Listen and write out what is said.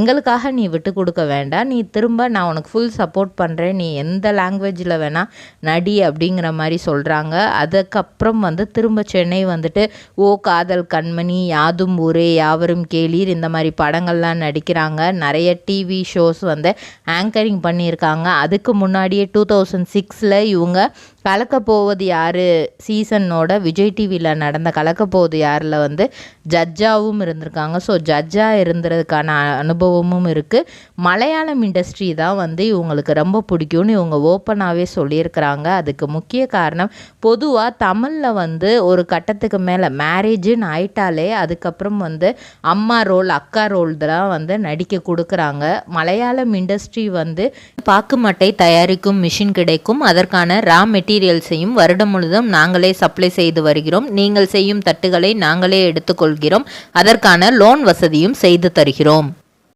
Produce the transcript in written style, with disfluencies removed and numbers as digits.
எங்களுக்காக நீ விட்டு கொடுக்க வேண்டாம், நீ திரும்ப நான் உனக்கு ஃபுல் சப்போர்ட் பண்ணுறேன், நீ எந்த லாங்குவேஜில் வேணால் நடி அப்படிங்கிற மாதிரி சொல்கிறாங்க. அதுக்கப்புறம் வந்து திரும்ப சென்னை வந்துட்டு ஓ காதல் கண்மணி, யாதும் ஊரே யாவரும் கேளீர் இந்த மாதிரி படங்கள்லாம் நடிக்கிறாங்க. நிறைய டிவி ஷோஸ் வந்து ஆங்கரிங் பண்ணியிருக்காங்க. அதுக்கு முன்னாடியே 2006 இவங்க கலக்கப்போவது யார் சீசனோட விஜய் டிவியில் நடந்த கலக்கப்போவது யாரில் வந்து ஜட்ஜாகவும் இருந்திருக்காங்க. ஸோ ஜட்ஜாக இருந்ததுக்கான அனுபவமும் இருக்குது. மலையாளம் இண்டஸ்ட்ரி தான் வந்து இவங்களுக்கு ரொம்ப பிடிக்கும்னு இவங்க ஓப்பனாகவே சொல்லியிருக்கிறாங்க. அதுக்கு முக்கிய காரணம் பொதுவாக தமிழில் வந்து ஒரு கட்டத்துக்கு மேலே மேரேஜுன்னு ஆயிட்டாலே அதுக்கப்புறம் வந்து அம்மா ரோல் அக்கா ரோல் தான் வந்து நடிக்க கொடுக்குறாங்க. மலையாளம் இண்டஸ்ட்ரி வந்து பாக்குமட்டை தயாரிக்கும் மிஷின் கிடைக்கும், அதற்கான ரா மெட்டீரியல்ஸையும் வருடம் முழுதும் நாங்களே சப்ளை செய்து வருகிறோம். நீங்கள் செய்யும் தட்டுகளை நாங்களே எடுத்துக்கொள்கிறோம், அதற்கான லோன் வசதியும் செய்து தருகிறோம்.